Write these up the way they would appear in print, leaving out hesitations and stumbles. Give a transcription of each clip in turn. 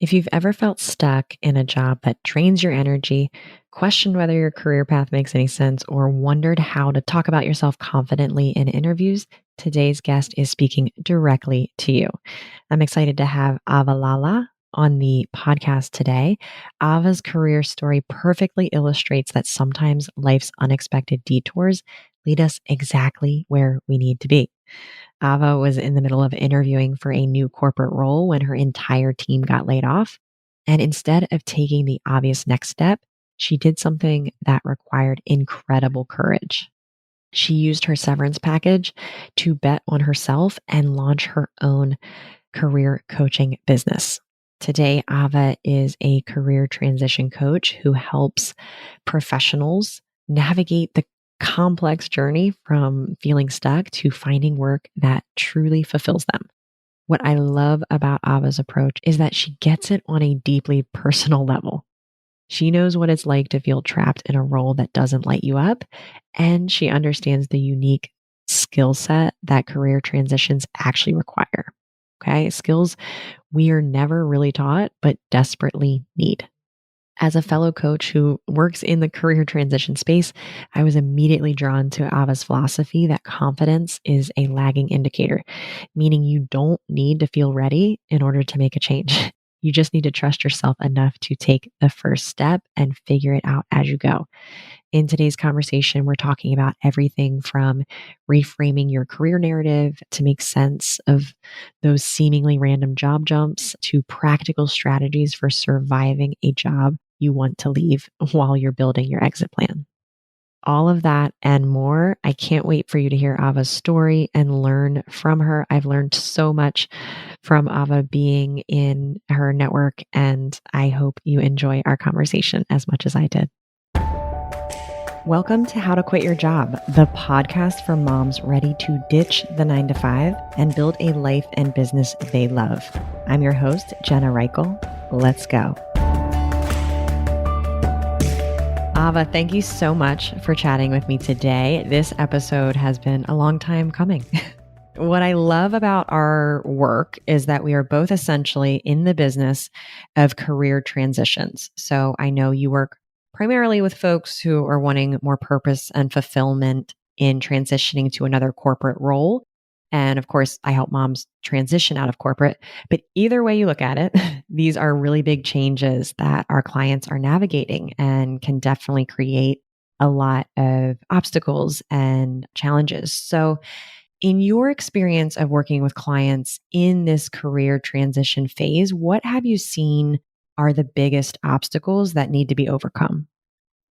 If you've ever felt stuck in a job that drains your energy, questioned whether your career path makes any sense, or wondered how to talk about yourself confidently in interviews, today's guest is speaking directly to you. I'm excited to have Ava Lala on the podcast today. Ava's career story perfectly illustrates that sometimes life's unexpected detours lead us exactly where we need to be. Ava was in the middle of interviewing for a new corporate role when her entire team got laid off. And instead of taking the obvious next step, she did something that required incredible courage. She used her severance package to bet on herself and launch her own career coaching business. Today, Ava is a career transition coach who helps professionals navigate the complex journey from feeling stuck to finding work that truly fulfills them. What I love about Ava's approach is that she gets it on a deeply personal level. She knows what it's like to feel trapped in a role that doesn't light you up, and she understands the unique skill set that career transitions actually require. Okay, skills we are never really taught, but desperately need. As a fellow coach who works in the career transition space, I was immediately drawn to Ava's philosophy that confidence is a lagging indicator, meaning you don't need to feel ready in order to make a change. You just need to trust yourself enough to take the first step and figure it out as you go. In today's conversation, we're talking about everything from reframing your career narrative to make sense of those seemingly random job jumps to practical strategies for surviving a job you want to leave while you're building your exit plan. All of that and more. I can't wait for you to hear Ava's story and learn from her. I've learned so much from Ava being in her network, and I hope you enjoy our conversation as much as I did. Welcome to How to Quit Your Job, the podcast for moms ready to ditch the 9-to-5 and build a life and business they love. I'm your host, Jenna Reichel. Let's go. Ava, thank you so much for chatting with me today. This episode has been a long time coming. What I love about our work is that we are both essentially in the business of career transitions. So I know you work primarily with folks who are wanting more purpose and fulfillment in transitioning to another corporate role. And of course, I help moms transition out of corporate. But either way you look at it, these are really big changes that our clients are navigating and can definitely create a lot of obstacles and challenges. So, in your experience of working with clients in this career transition phase, what have you seen are the biggest obstacles that need to be overcome?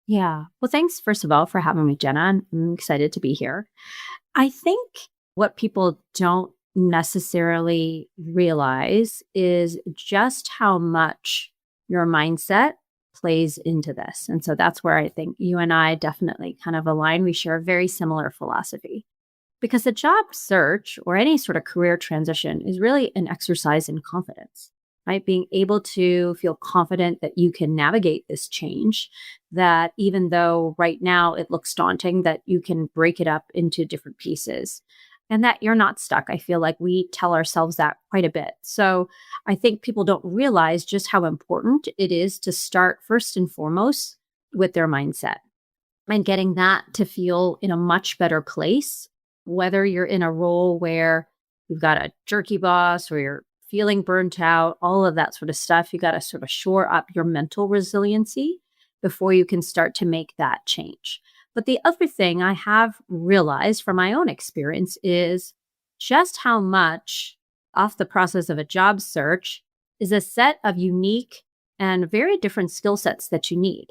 Yeah. Well, thanks, first of all, for having me, Jenna. I'm excited to be here. I think what people don't necessarily realize is just how much your mindset plays into this. And so that's where I think you and I definitely kind of align. We share a very similar philosophy because the job search or any sort of career transition is really an exercise in confidence, right? Being able to feel confident that you can navigate this change, that even though right now it looks daunting, that you can break it up into different pieces and that you're not stuck. I feel like we tell ourselves that quite a bit. So I think people don't realize just how important it is to start first and foremost with their mindset and getting that to feel in a much better place, whether you're in a role where you've got a jerky boss or you're feeling burnt out, all of that sort of stuff. You got to sort of shore up your mental resiliency before you can start to make that change. But the other thing I have realized from my own experience is just how much off the process of a job search is a set of unique and very different skill sets that you need,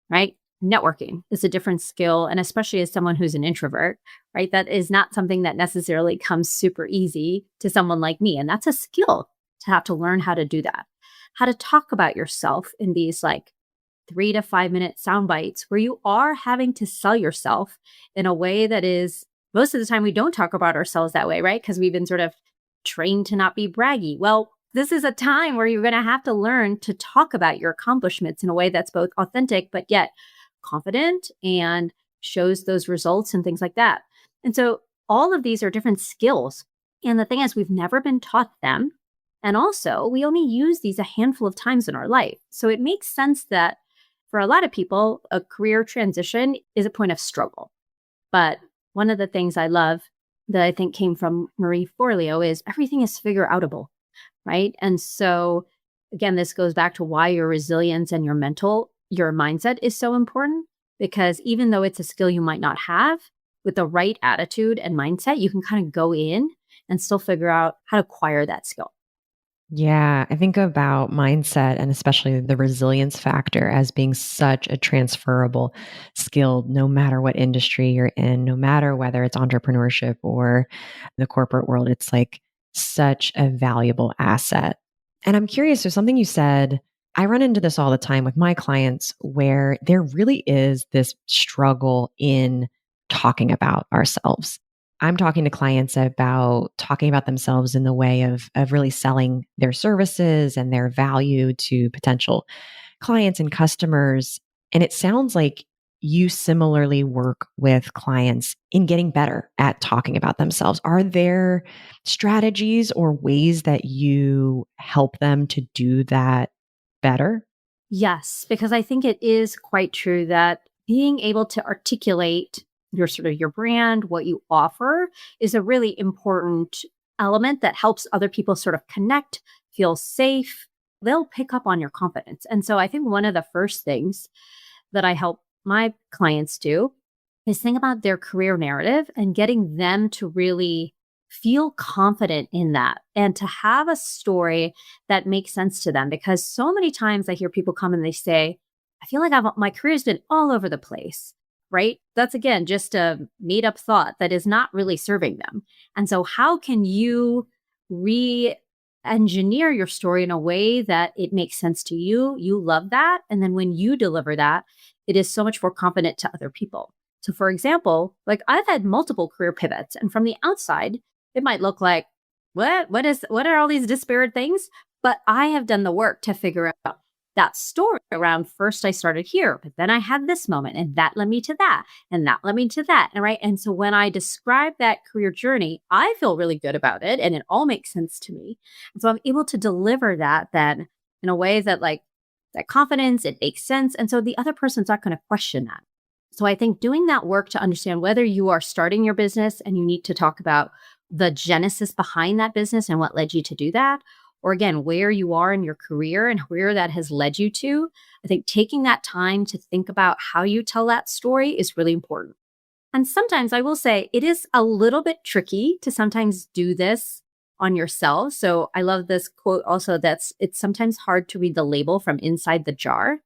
right? Networking is a different skill. And especially as someone who's an introvert, right? That is not something that necessarily comes super easy to someone like me. And that's a skill to have to learn how to do that, how to talk about yourself in these like 3 to 5 minute sound bites where you are having to sell yourself in a way that is most of the time we don't talk about ourselves that way, right? Because we've been sort of trained to not be braggy. Well, this is a time where you're going to have to learn to talk about your accomplishments in a way that's both authentic, but yet confident and shows those results and things like that. And so all of these are different skills. And the thing is, we've never been taught them And also, we only use these a handful of times in our life. So it makes sense that for a lot of people, a career transition is a point of struggle. But one of the things I love that I think came from Marie Forleo is everything is figure outable, right? And so again, this goes back to why your resilience and your mindset is so important, because even though it's a skill you might not have, with the right attitude and mindset, you can kind of go in and still figure out how to acquire that skill. Yeah, I think about mindset and especially the resilience factor as being such a transferable skill, no matter what industry you're in, no matter whether it's entrepreneurship or the corporate world. It's like such a valuable asset. And I'm curious, there's something you said. I run into this all the time with my clients where there really is this struggle in talking about ourselves. I'm talking to clients about talking about themselves in the way of really selling their services and their value to potential clients and customers. And it sounds like you similarly work with clients in getting better at talking about themselves. Are there strategies or ways that you help them to do that better? Yes, because I think it is quite true that being able to articulate your brand, what you offer is a really important element that helps other people sort of connect, feel safe. They'll pick up on your confidence. And so I think one of the first things that I help my clients do is think about their career narrative and getting them to really feel confident in that and to have a story that makes sense to them. Because so many times I hear people come and they say, I feel like my career's been all over the place, right? That's again just a made up thought that is not really serving them. And so, how can you re engineer your story in a way that it makes sense to you? You love that. And then when you deliver that, it is so much more confident to other people. So, for example, like I've had multiple career pivots, and from the outside, it might look like, what are all these disparate things? But I have done the work to figure out that story around first I started here, but then I had this moment and that led me to that and that led me to that. And right. And so when I describe that career journey, I feel really good about it and it all makes sense to me. And so I'm able to deliver that then in a way that like that confidence, it makes sense. And so the other person's not going to question that. So I think doing that work to understand whether you are starting your business and you need to talk about the genesis behind that business and what led you to do that, or again, where you are in your career and where that has led you to, I think taking that time to think about how you tell that story is really important. And sometimes I will say it is a little bit tricky to sometimes do this on yourself. So I love this quote also it's sometimes hard to read the label from inside the jar.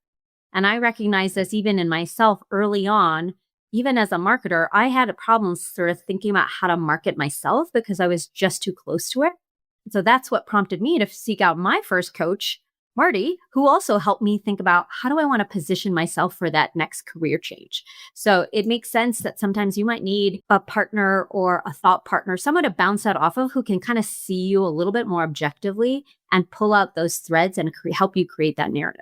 And I recognize this even in myself early on. Even as a marketer, I had a problem sort of thinking about how to market myself because I was just too close to it. So that's what prompted me to seek out my first coach, Marty, who also helped me think about how do I want to position myself for that next career change. So it makes sense that sometimes you might need a partner or a thought partner, someone to bounce that off of who can kind of see you a little bit more objectively and pull out those threads and help you create that narrative.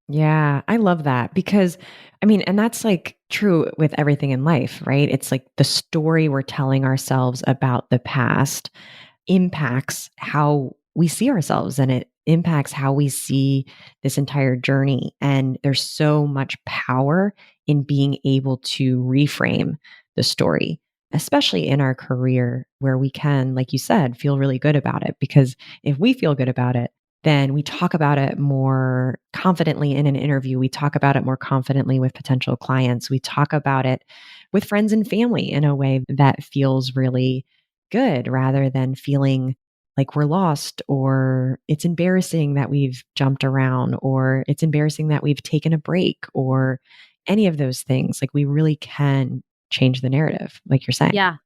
Yeah, I love that because I mean, and that's like true with everything in life, right? It's like the story we're telling ourselves about the past impacts how we see ourselves and it impacts how we see this entire journey. And there's so much power in being able to reframe the story, especially in our career where we can, like you said, feel really good about it. Because if we feel good about it, then we talk about it more confidently in an interview. We talk about it more confidently with potential clients. We talk about it with friends and family in a way that feels really good rather than feeling like we're lost or it's embarrassing that we've jumped around or it's embarrassing that we've taken a break or any of those things. Like we really can change the narrative, like you're saying. Yeah.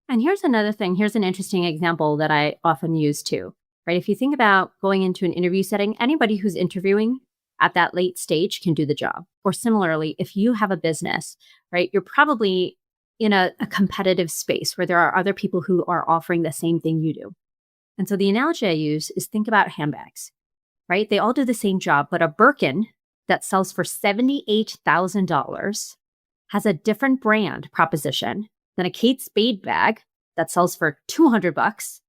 And here's another thing. Here's an interesting example that I often use too, right? If you think about going into an interview setting, anybody who's interviewing at that late stage can do the job. Or similarly, if you have a business, right, you're probably in a competitive space where there are other people who are offering the same thing you do. And so the analogy I use is think about handbags, right? They all do the same job, but a Birkin that sells for $78,000 has a different brand proposition than a Kate Spade bag that sells for $200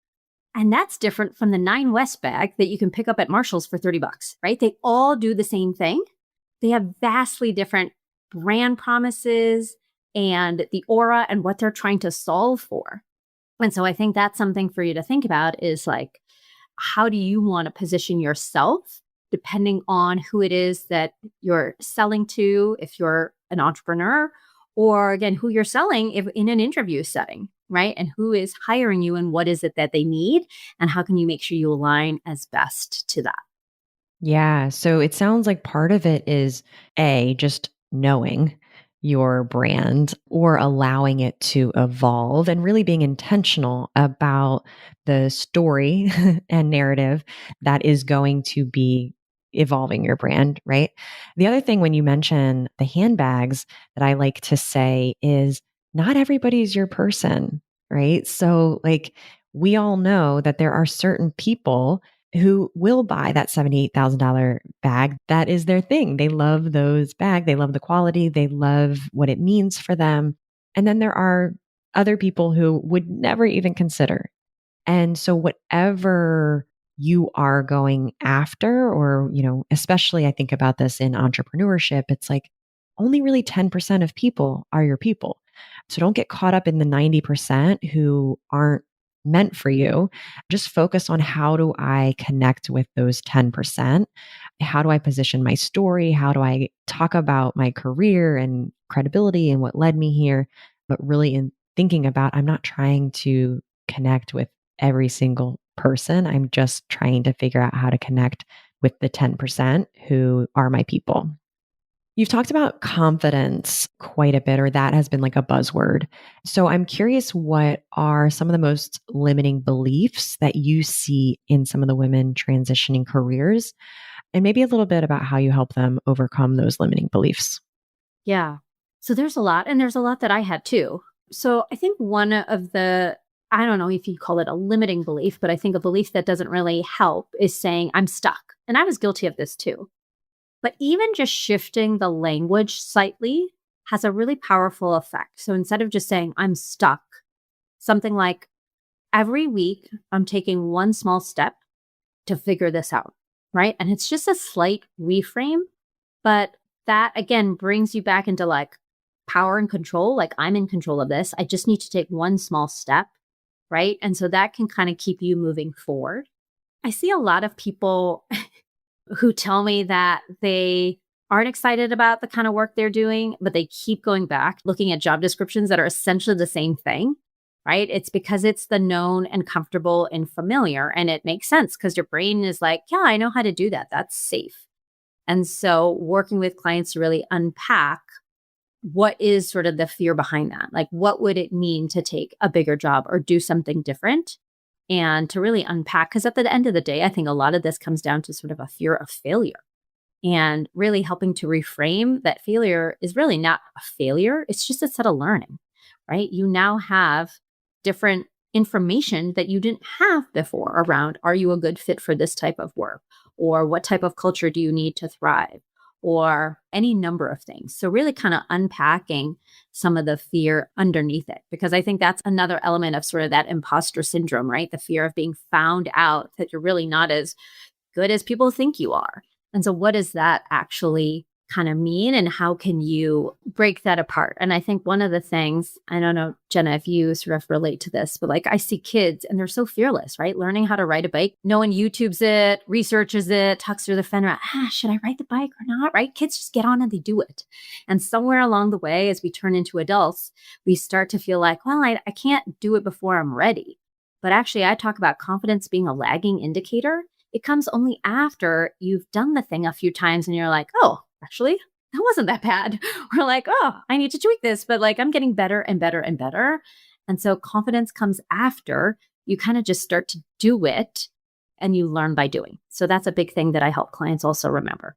And that's different from the Nine West bag that you can pick up at Marshall's for $30, right? They all do the same thing. They have vastly different brand promises and the aura and what they're trying to solve for. And so I think that's something for you to think about is like, how do you want to position yourself depending on who it is that you're selling to, if you're an entrepreneur, or again, who you're selling if in an interview setting, right? And who is hiring you and what is it that they need? And how can you make sure you align as best to that? Yeah. So it sounds like part of it is just knowing your brand or allowing it to evolve and really being intentional about the story and narrative that is going to be evolving your brand, right? The other thing when you mention the handbags that I like to say is not everybody's your person, right? So, like, we all know that there are certain people who will buy that $78,000 bag. That is their thing. They love those bags. They love the quality. They love what it means for them. And then there are other people who would never even consider. And so whatever you are going after, or, especially I think about this in entrepreneurship, it's like only really 10% of people are your people. So don't get caught up in the 90% who aren't meant for you. Just focus on how do I connect with those 10%? How do I position my story? How do I talk about my career and credibility and what led me here? But really in thinking about, I'm not trying to connect with every single person. I'm just trying to figure out how to connect with the 10% who are my people. You've talked about confidence quite a bit, or that has been like a buzzword. So I'm curious, what are some of the most limiting beliefs that you see in some of the women transitioning careers? And maybe a little bit about how you help them overcome those limiting beliefs. Yeah. So there's a lot, and there's a lot that I had too. So I think one of the, I don't know if you call it a limiting belief, but I think a belief that doesn't really help is saying, I'm stuck. And I was guilty of this too. But even just shifting the language slightly has a really powerful effect. So instead of just saying, I'm stuck, something like, every week I'm taking one small step to figure this out, right? And it's just a slight reframe, but that again brings you back into like power and control. Like, I'm in control of this. I just need to take one small step, right? And so that can kind of keep you moving forward. I see a lot of people who tell me that they aren't excited about the kind of work they're doing, but they keep going back, looking at job descriptions that are essentially the same thing, right? It's because it's the known and comfortable and familiar. And it makes sense because your brain is like, yeah, I know how to do that. That's safe. And so working with clients to really unpack what is sort of the fear behind that? Like, what would it mean to take a bigger job or do something different? And to really unpack, because at the end of the day, I think a lot of this comes down to sort of a fear of failure and really helping to reframe that failure is really not a failure. It's just a set of learning, right? You now have different information that you didn't have before around, are you a good fit for this type of work? Or what type of culture do you need to thrive? Or any number of things. So really kind of unpacking some of the fear underneath it, because I think that's another element of sort of that imposter syndrome, right? The fear of being found out that you're really not as good as people think you are. And so what does that actually kind of mean, and how can you break that apart? And I think one of the things, I don't know, Jenna, if you sort of relate to this, but like I see kids and they're so fearless, right? Learning how to ride a bike. No one YouTubes it, researches it, talks through the fender. Should I ride the bike or not? Right? Kids just get on and they do it. And somewhere along the way, as we turn into adults, we start to feel like, well, I can't do it before I'm ready. But actually, I talk about confidence being a lagging indicator. It comes only after you've done the thing a few times and you're like, oh, actually, that wasn't that bad. We're like, oh, I need to tweak this, but like I'm getting better and better and better. And so confidence comes after you kind of just start to do it and you learn by doing. So that's a big thing that I help clients also remember.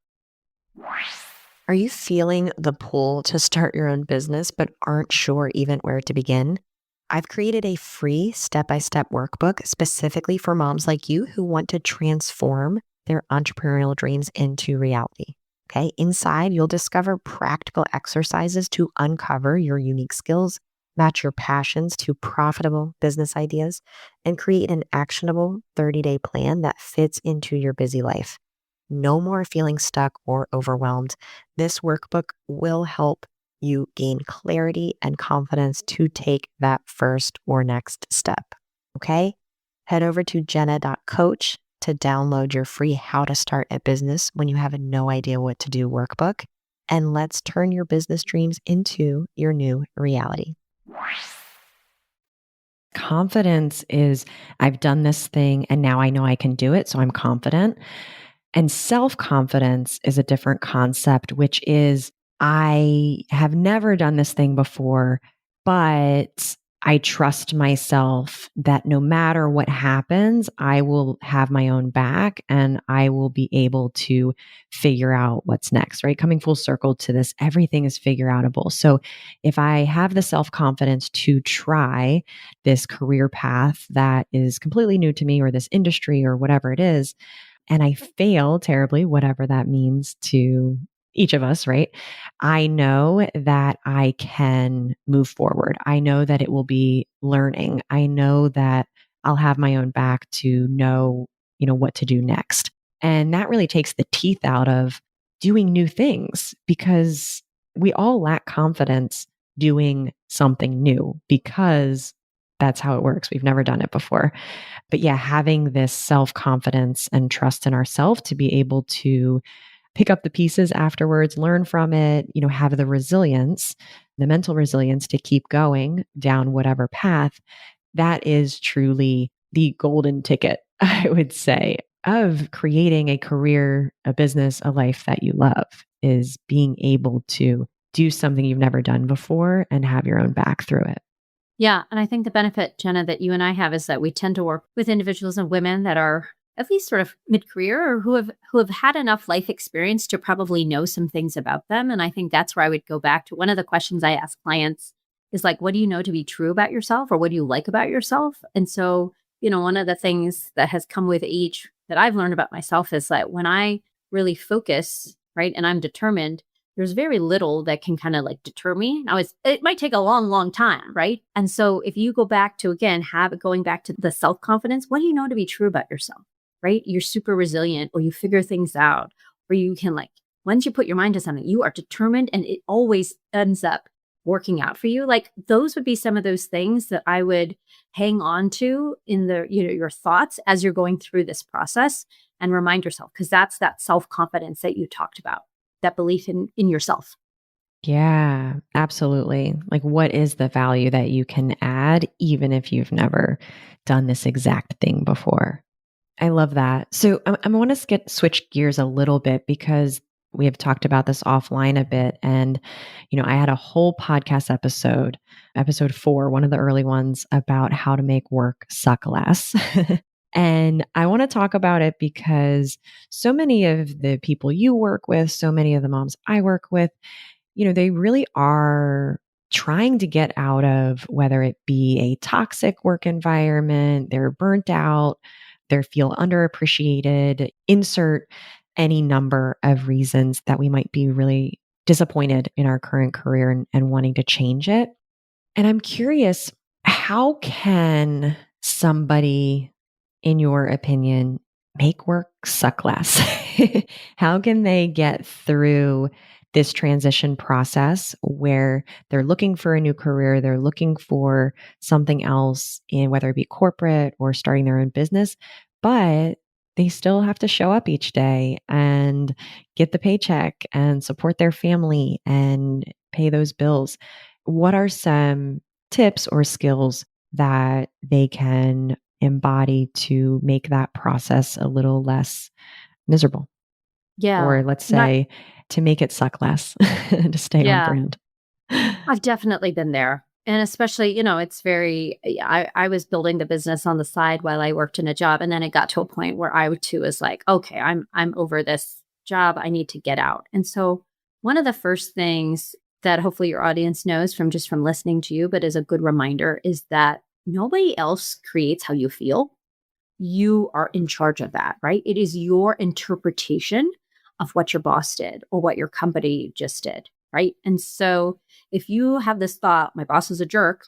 Are you feeling the pull to start your own business, but aren't sure even where to begin? I've created a free step-by-step workbook specifically for moms like you who want to transform their entrepreneurial dreams into reality. Okay, inside you'll discover practical exercises to uncover your unique skills, match your passions to profitable business ideas, and create an actionable 30-day plan that fits into your busy life. No more feeling stuck or overwhelmed. This workbook will help you gain clarity and confidence to take that first or next step. Okay? Head over to jenna.coach to download your free How to Start a Business When You Have No Idea What to Do workbook. And let's turn your business dreams into your new reality. Confidence is I've done this thing and now I know I can do it, so I'm confident. And self confidence is a different concept, which is I have never done this thing before, but I trust myself that no matter what happens, I will have my own back and I will be able to figure out what's next, right? Coming full circle to this, everything is figure outable. So if I have the self confidence to try this career path that is completely new to me or this industry or whatever it is, and I fail terribly, whatever that means to each of us, right? I know that I can move forward. I know that it will be learning. I know that I'll have my own back to know, what to do next. And that really takes the teeth out of doing new things because we all lack confidence doing something new because that's how it works. We've never done it before. But yeah, having this self confidence and trust in ourselves to be able to pick up the pieces afterwards, learn from it, have the resilience, the mental resilience to keep going down whatever path, that is truly the golden ticket, I would say, of creating a career, a business, a life that you love, is being able to do something you've never done before and have your own back through it. Yeah. And I think the benefit, Jenna, that you and I have is that we tend to work with individuals and women that are at least sort of mid-career or who have had enough life experience to probably know some things about them. And I think that's where I would go back to one of the questions I ask clients is like, what do you know to be true about yourself, or what do you like about yourself? And so, one of the things that has come with age that I've learned about myself is that when I really focus, right, and I'm determined, there's very little that can kind of like deter me. Now, it might take a long, long time, right? And so if you go back to, again, going back to the self-confidence, what do you know to be true about yourself, right? You're super resilient, or you figure things out, or you can once you put your mind to something, you are determined and it always ends up working out for you. Like those would be some of those things that I would hang on to in your thoughts as you're going through this process, and remind yourself, because that's that self-confidence that you talked about, that belief in yourself. Yeah, absolutely. Like, what is the value that you can add, even if you've never done this exact thing before? I love that. So I want to switch gears a little bit because we have talked about this offline a bit. And, I had a whole podcast episode 4, one of the early ones, about how to make work suck less. And I want to talk about it because so many of the people you work with, so many of the moms I work with, they really are trying to get out of, whether it be a toxic work environment, they're burnt out, they feel underappreciated, insert any number of reasons that we might be really disappointed in our current career and wanting to change it. And I'm curious, how can somebody, in your opinion, make work suck less? How can they get through this transition process where they're looking for a new career, they're looking for something else, in whether it be corporate or starting their own business, but they still have to show up each day and get the paycheck and support their family and pay those bills? What are some tips or skills that they can embody to make that process a little less miserable? Yeah. Or let's Not, say to make it suck less, to stay on yeah. brand. I've definitely been there. And especially, it's very, I was building the business on the side while I worked in a job. And then it got to a point where I too was like, okay, I'm over this job. I need to get out. And so one of the first things that hopefully your audience knows from listening to you, but is a good reminder, is that nobody else creates how you feel. You are in charge of that, right? It is your interpretation of what your boss did or what your company just did. right? And so if you have this thought, my boss is a jerk,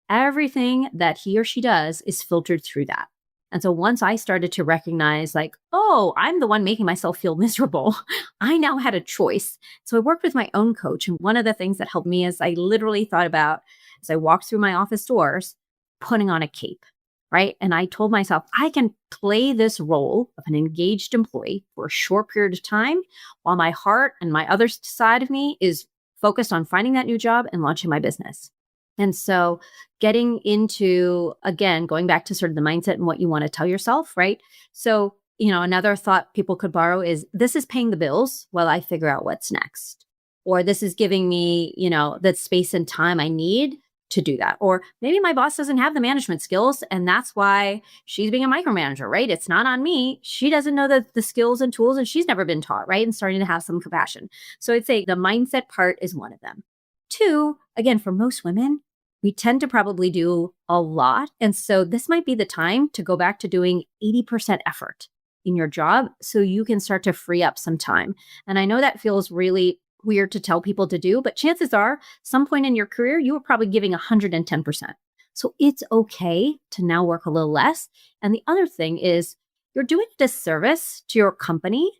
everything that he or she does is filtered through that. And so once I started to recognize, like, oh, I'm the one making myself feel miserable, I now had a choice. So I worked with my own coach. And one of the things that helped me is I literally thought about, as I walked through my office doors, putting on a cape, right? And I told myself, I can play this role of an engaged employee for a short period of time while my heart and my other side of me is focused on finding that new job and launching my business. And so getting into, again, going back to sort of the mindset and what you want to tell yourself, right? So, another thought people could borrow is this is paying the bills while I figure out what's next. Or this is giving me, that space and time I need to do that. Or maybe my boss doesn't have the management skills and that's why she's being a micromanager, right? It's not on me. She doesn't know the skills and tools and she's never been taught, right? And starting to have some compassion. So I'd say the mindset part is one of them. Two, again, for most women, we tend to probably do a lot. And so this might be the time to go back to doing 80% effort in your job so you can start to free up some time. And I know that feels really weird to tell people to do, but chances are some point in your career, you were probably giving 110%. So it's okay to now work a little less. And the other thing is you're doing a disservice to your company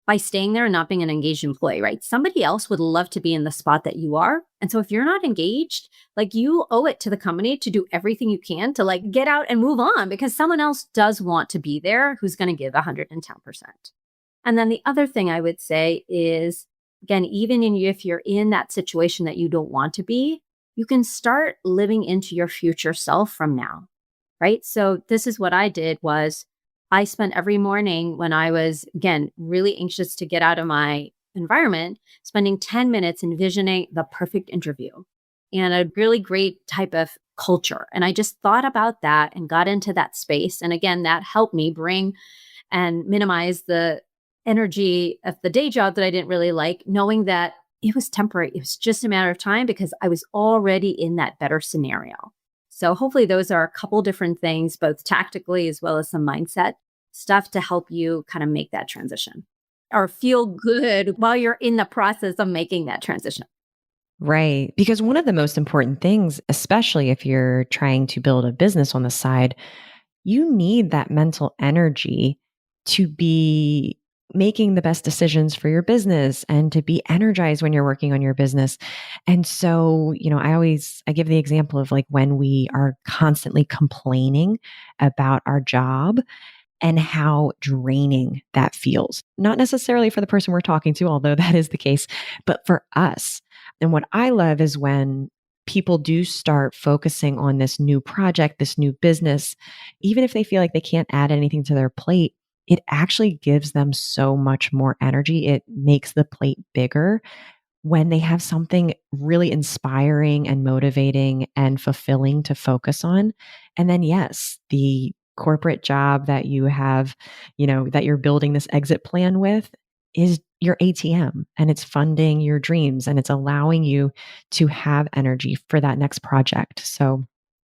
by staying there and not being an engaged employee, right? Somebody else would love to be in the spot that you are. And so if you're not engaged, like you owe it to the company to do everything you can to like get out and move on because someone else does want to be there who's going to give 110%. And then the other thing I would say is, again, even if you're in that situation that you don't want to be, you can start living into your future self from now, right? So this is what I did was I spent every morning when I was, again, really anxious to get out of my environment, spending 10 minutes envisioning the perfect interview and a really great type of culture. And I just thought about that and got into that space. And again, that helped me bring and minimize the energy of the day job that I didn't really like, knowing that it was temporary. It was just a matter of time because I was already in that better scenario. So hopefully those are a couple different things, both tactically as well as some mindset stuff to help you kind of make that transition or feel good while you're in the process of making that transition. Right. Because one of the most important things, especially if you're trying to build a business on the side, you need that mental energy to be making the best decisions for your business and to be energized when you're working on your business. And so, I give the example of like when we are constantly complaining about our job and how draining that feels. Not necessarily for the person we're talking to, although that is the case, but for us. And what I love is when people do start focusing on this new project, this new business, even if they feel like they can't add anything to their plate, it actually gives them so much more energy. It makes the plate bigger when they have something really inspiring and motivating and fulfilling to focus on. And then, yes, the corporate job that you have, that you're building this exit plan with is your ATM and it's funding your dreams and it's allowing you to have energy for that next project. So,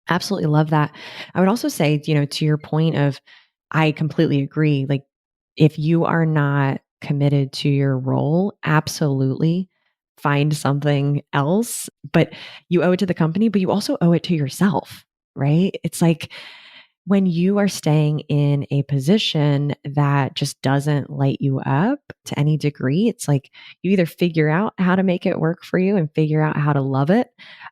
absolutely love that. I would also say, to your point of, I completely agree. Like, if you are not committed to your role, absolutely find something else, but you owe it to the company, but you also owe it to yourself, right? It's like when you are staying in a position that just doesn't light you up to any degree, it's like you either figure out how to make it work for you and figure out how to love it,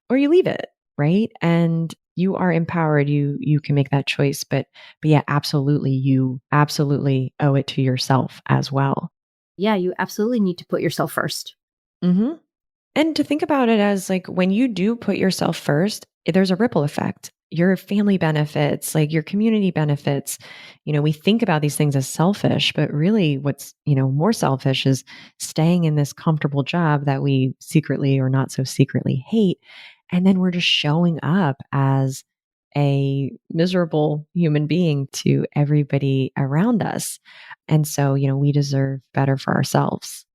or you leave it, right? And you are empowered. You can make that choice. But yeah, absolutely, you absolutely owe it to yourself as well. Yeah, you absolutely need to put yourself first. Mm-hmm. And to think about it as like when you do put yourself first, there's a ripple effect. Your family benefits, like your community benefits. We think about these things as selfish, but really what's, more selfish is staying in this comfortable job that we secretly or not so secretly hate. And then we're just showing up as a miserable human being to everybody around us. And so, we deserve better for ourselves.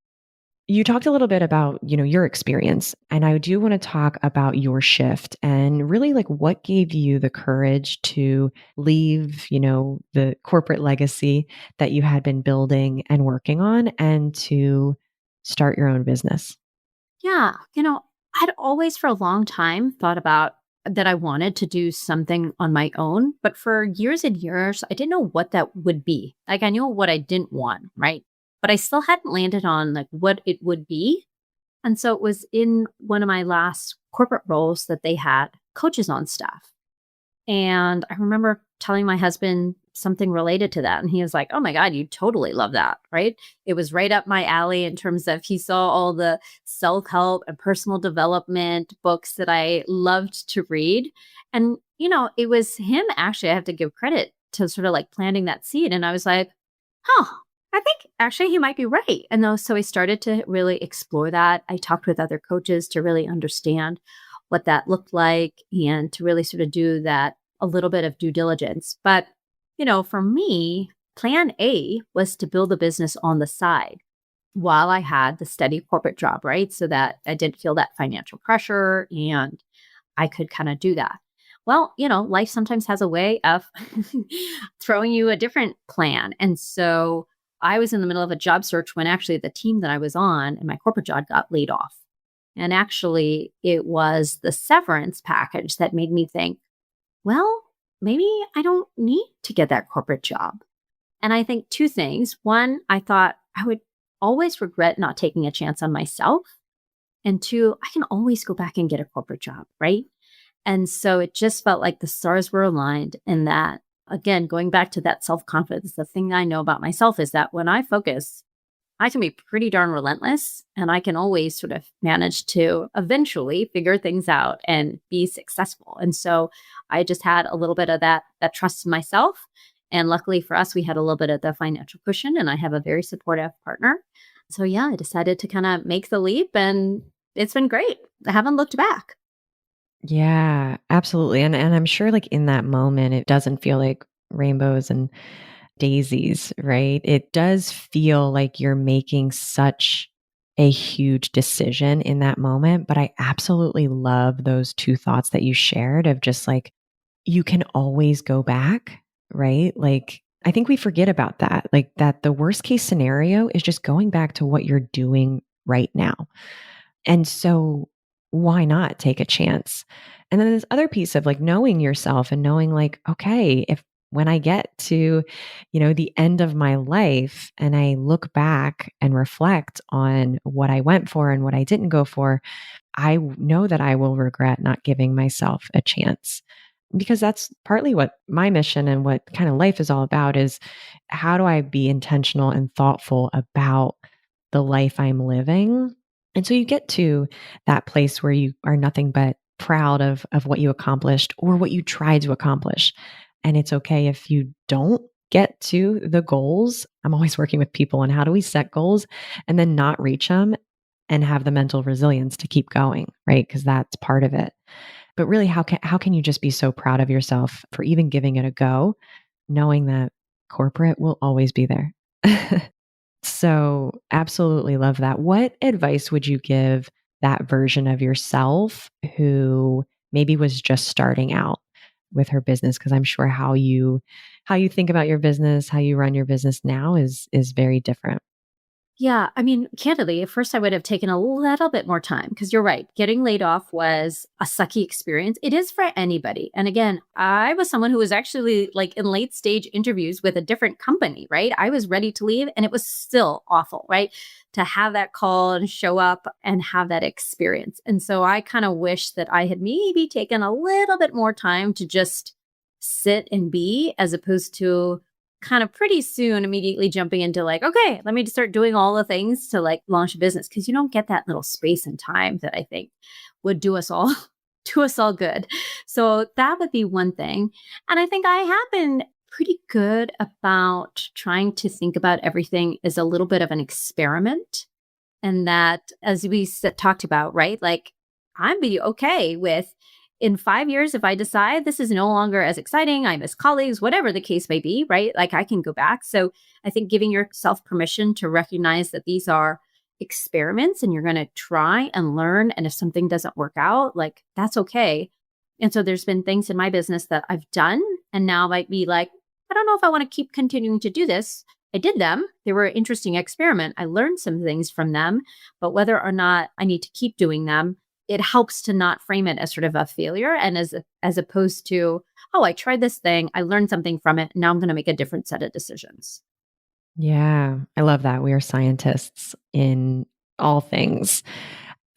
You talked a little bit about, your experience, and I do want to talk about your shift and really like what gave you the courage to leave, the corporate legacy that you had been building and working on and to start your own business. Yeah. I'd always for a long time thought about that I wanted to do something on my own, but for years and years, I didn't know what that would be. Like I knew what I didn't want, right? But I still hadn't landed on like what it would be. And so it was in one of my last corporate roles that they had coaches on staff. And I remember telling my husband something related to that. And he was like, oh my God, you totally love that. Right. It was right up my alley in terms of he saw all the self help and personal development books that I loved to read. And, it was him actually, I have to give credit to sort of like planting that seed. And I was like, huh, I think actually he might be right. And though, so I started to really explore that. I talked with other coaches to really understand what that looked like and to really sort of do that a little bit of due diligence. But, for me, plan A was to build a business on the side while I had the steady corporate job, right? So that I didn't feel that financial pressure and I could kind of do that. Well, life sometimes has a way of throwing you a different plan. And so I was in the middle of a job search when actually the team that I was on and my corporate job got laid off. And actually, it was the severance package that made me think, well, maybe I don't need to get that corporate job. And I think two things. One, I thought I would always regret not taking a chance on myself. And two, I can always go back and get a corporate job, right? And so it just felt like the stars were aligned and that, again, going back to that self confidence, the thing I know about myself is that when I focus, I can be pretty darn relentless and I can always sort of manage to eventually figure things out and be successful. And so I just had a little bit of that trust in myself. And luckily for us, we had a little bit of the financial cushion and I have a very supportive partner. So yeah, I decided to kind of make the leap and it's been great. I haven't looked back. Yeah, absolutely. And I'm sure like in that moment, it doesn't feel like rainbows and daisies, right? It does feel like you're making such a huge decision in that moment. But I absolutely love those two thoughts that you shared of just like, you can always go back, right? Like, I think we forget about that, like that the worst case scenario is just going back to what you're doing right now. And so why not take a chance? And then this other piece of like knowing yourself and knowing like, okay, if when I get to, the end of my life and I look back and reflect on what I went for and what I didn't go for, I know that I will regret not giving myself a chance because that's partly what my mission and what kind of life is all about is how do I be intentional and thoughtful about the life I'm living. And so you get to that place where you are nothing but proud of what you accomplished or what you tried to accomplish. And it's okay if you don't get to the goals. I'm always working with people on how do we set goals and then not reach them and have the mental resilience to keep going, right? Because that's part of it. But really, how can you just be so proud of yourself for even giving it a go, knowing that corporate will always be there? So, absolutely love that. What advice would you give that version of yourself who maybe was just starting out with her business? Because I'm sure how you think about your business, how you run your business now is very different. Yeah, I mean, candidly, at first I would have taken a little bit more time because you're right. Getting laid off was a sucky experience. It is for anybody. And again, I was someone who was actually like in late stage interviews with a different company, right? I was ready to leave and it was still awful, right? To have that call and show up and have that experience. And so I kind of wish that I had maybe taken a little bit more time to just sit and be as opposed to kind of pretty soon immediately jumping into like, okay, let me just start doing all the things to like launch a business because you don't get that little space and time that I think would do us all do us all good. So that would be one thing. And I think I have been pretty good about trying to think about everything as a little bit of an experiment. And that as we talked about, right? Like I'm be okay with in 5 years, if I decide this is no longer as exciting, I miss colleagues, whatever the case may be, right? Like I can go back. So I think giving yourself permission to recognize that these are experiments and you're going to try and learn. And if something doesn't work out, like that's okay. And so there's been things in my business that I've done and now might be like, I don't know if I want to keep continuing to do this. I did them. They were an interesting experiment. I learned some things from them, but whether or not I need to keep doing them, it helps to not frame it as sort of a failure and as opposed to, oh, I tried this thing, I learned something from it. Now I'm going to make a different set of decisions. Yeah, I love that. We are scientists in all things.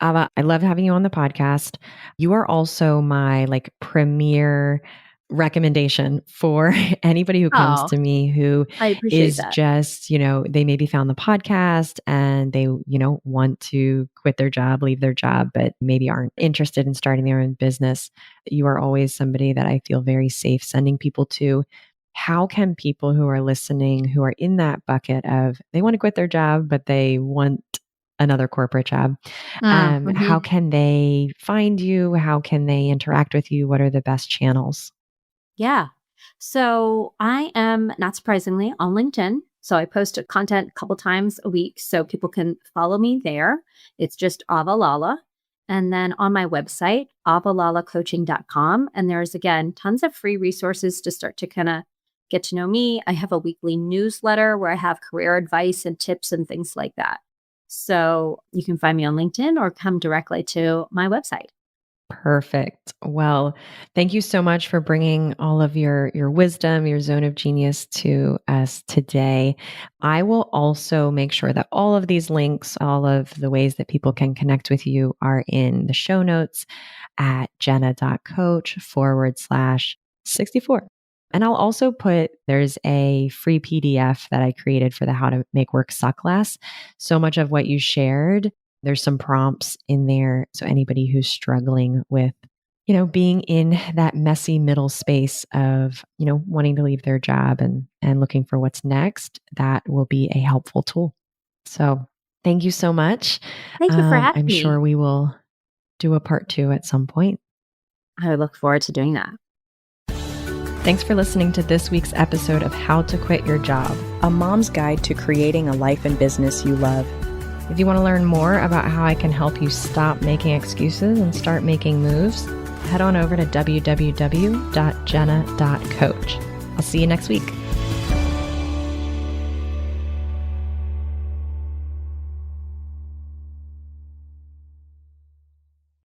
Ava, I love having you on the podcast. You are also my premier recommendation for anybody who comes Oh, to me who I appreciate is that. just, they maybe found the podcast and they, want to quit their job, leave their job, but maybe aren't interested in starting their own business. You are always somebody that I feel very safe sending people to. How can people who are listening, who are in that bucket of they want to quit their job, but they want another corporate job, how Mm-hmm. can they find you? How can they interact with you? What are the best channels? Yeah. So I am, not surprisingly, on LinkedIn. So I post content a couple times a week so people can follow me there. It's just Ava Lala. And then on my website, avalalacoaching.com. And there's, again, tons of free resources to start to kind of get to know me. I have a weekly newsletter where I have career advice and tips and things like that. So you can find me on LinkedIn or come directly to my website. Perfect. Well, thank you so much for bringing all of your wisdom, your zone of genius to us today. I will also make sure that all of these links, all of the ways that people can connect with you are in the show notes at jenna.coach/64. And I'll also there's a free PDF that I created for the How to Make Work Suck class. So much of what you shared, there's some prompts in there. So anybody who's struggling with, being in that messy middle space of, wanting to leave their job and looking for what's next, that will be a helpful tool. So thank you so much. Thank you for having I'm me. sure we will do a part 2 at some point. I look forward to doing that. Thanks for listening to this week's episode of How to Quit Your Job, a mom's guide to creating a life and business you love. If you want to learn more about how I can help you stop making excuses and start making moves, head on over to www.jenna.coach. I'll see you next week.